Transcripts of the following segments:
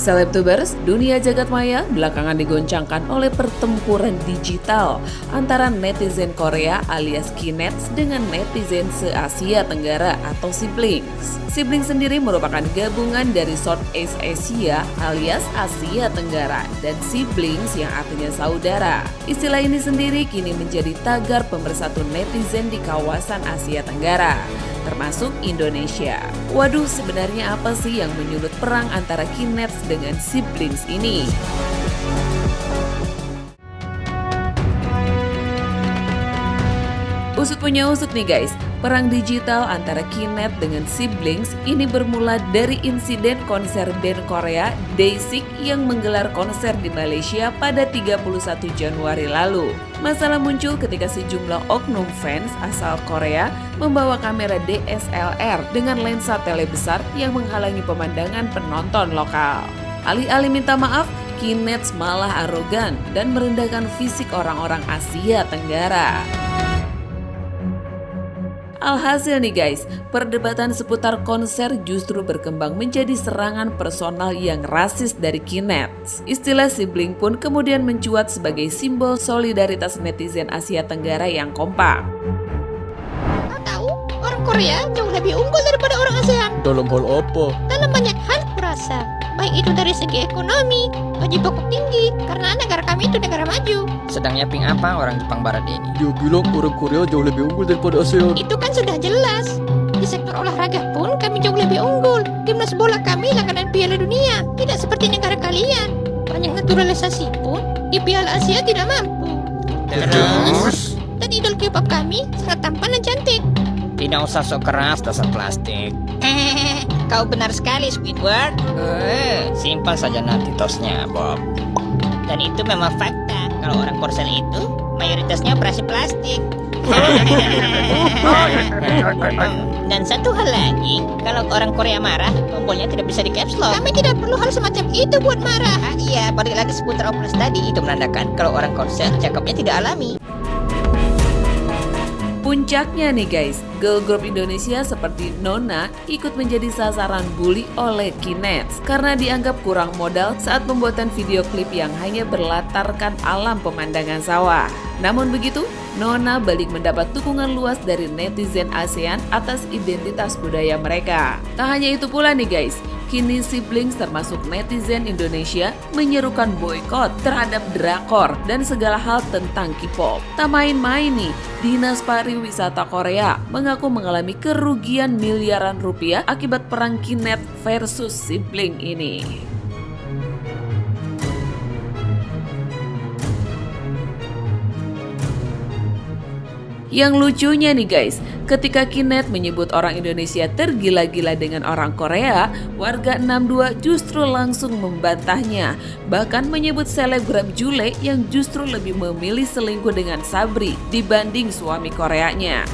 Selebtubers, dunia jagat maya belakangan digoncangkan oleh pertempuran digital antara netizen Korea alias Kinets dengan netizen se-Asia Tenggara atau Siblings. Siblings sendiri merupakan gabungan dari Southeast Asia alias Asia Tenggara dan Siblings yang artinya saudara. Istilah ini sendiri kini menjadi tagar pemersatu netizen di kawasan Asia Tenggara, termasuk Indonesia. Waduh, sebenarnya apa sih yang menyulut perang antara Kinets dengan Siblings ini? Usut punya usut nih guys, perang digital antara Kinet dengan Siblings ini bermula dari insiden konser band Korea Day6 yang menggelar konser di Malaysia pada 31 Januari lalu. Masalah muncul ketika sejumlah oknum fans asal Korea membawa kamera DSLR dengan lensa tele besar yang menghalangi pemandangan penonton lokal. Alih-alih minta maaf, Kinets malah arogan dan merendahkan fisik orang-orang Asia Tenggara. Alhasil nih guys, perdebatan seputar konser justru berkembang menjadi serangan personal yang rasis dari Kinets. Istilah sibling pun kemudian mencuat sebagai simbol solidaritas netizen Asia Tenggara yang kompak. Kau tahu, orang Korea jauh lebih unggul daripada orang ASEAN. Dalam hal apa? Dalam banyak hal kurasa, baik itu dari segi ekonomi, gaji pokok tinggi, karena negara kami itu negara maju. Sedang nyapping apa orang Jepang Barat ini? Dia bilang orang Korea jauh lebih unggul daripada ASEAN. Itu kan sudah jelas. Di sektor olahraga pun kami jauh lebih unggul. Timnas bola kami langganan Piala Dunia, tidak seperti negara kalian. Banyak naturalisasi pun di Piala Asia tidak mampu. Terus? Dan idol K-pop kami sangat tampan dan cantik. Tidak usah sok keras dasar plastik. Kau benar sekali, Squidward. Simpan saja nanti tosnya, Bob. Dan itu memang fakta. Kalau orang Korsel itu mayoritasnya operasi plastik. Dan satu hal lagi, kalau orang Korea marah, tombolnya tidak bisa di caps lock. Kami tidak perlu hal semacam itu buat marah. Iya, balik lagi seputar operasi tadi. Itu menandakan kalau orang Korsel cakapnya tidak alami. Puncaknya nih guys, girl group Indonesia seperti Nona ikut menjadi sasaran bully oleh Kinets karena dianggap kurang modal saat pembuatan video klip yang hanya berlatarkan alam pemandangan sawah. Namun begitu, Nona balik mendapat dukungan luas dari netizen ASEAN atas identitas budaya mereka. Tak hanya itu pula nih guys, kini Siblings termasuk netizen Indonesia menyerukan boykot terhadap drakor dan segala hal tentang K-pop. Tak main-main nih, Dinas Pariwisata Korea mengaku mengalami kerugian miliaran rupiah akibat perang Kinet versus Sibling ini. Yang lucunya nih guys, ketika Kinet menyebut orang Indonesia tergila-gila dengan orang Korea, warga 62 justru langsung membantahnya. Bahkan menyebut selebgram Jule yang justru lebih memilih selingkuh dengan Sabri dibanding suami Koreanya.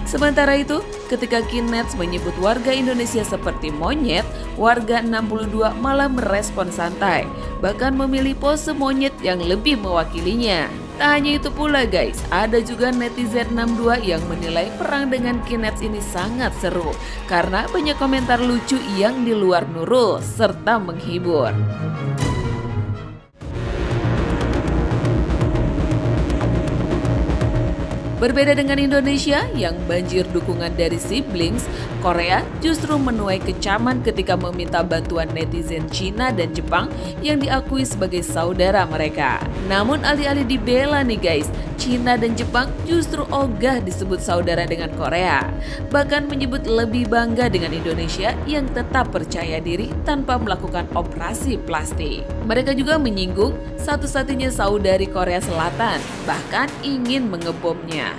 Sementara itu, ketika Kinets menyebut warga Indonesia seperti monyet, warga 62 malah merespon santai, bahkan memilih pose monyet yang lebih mewakilinya. Tak hanya itu pula guys, ada juga netizen 62 yang menilai perang dengan Kinets ini sangat seru, karena banyak komentar lucu yang di luar Nurul, serta menghibur. Berbeda dengan Indonesia yang banjir dukungan dari Siblings, Korea justru menuai kecaman ketika meminta bantuan netizen Cina dan Jepang yang diakui sebagai saudara mereka. Namun alih-alih dibela nih guys, Cina dan Jepang justru ogah disebut saudara dengan Korea. Bahkan menyebut lebih bangga dengan Indonesia yang tetap percaya diri tanpa melakukan operasi plastik. Mereka juga menyinggung satu-satunya saudari Korea Selatan, bahkan ingin mengebomnya.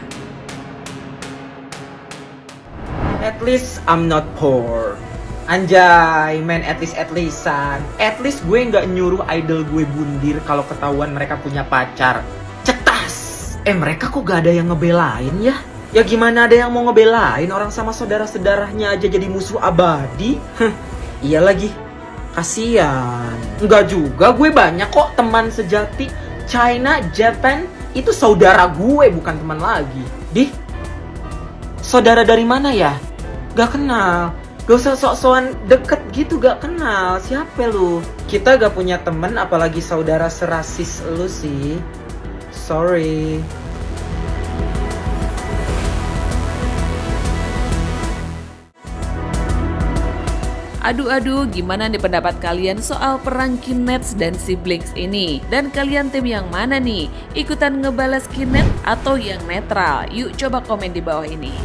At least I'm not poor. Anjay, man, at leastan. At least gue nggak nyuruh idol gue bundir kalau ketahuan mereka punya pacar. Cetas. Mereka kok gak ada yang ngebelain ya? Ya gimana ada yang mau ngebelain orang sama saudara-saudaranya aja jadi musuh abadi? Iya lagi. Kasian. Enggak juga, gue banyak kok teman sejati. China, Japan, itu saudara gue bukan teman lagi. Saudara dari mana ya? Gak kenal. Gak usah sok-sokan deket gitu, gak kenal. Siapa lu? Kita gak punya temen, apalagi saudara serasis lu sih. Sorry. Aduh, gimana nih pendapat kalian soal perang Kinets dan siblings ini? Dan kalian tim yang mana nih? Ikutan ngebalas Kinet atau yang netral? Yuk coba komen di bawah ini.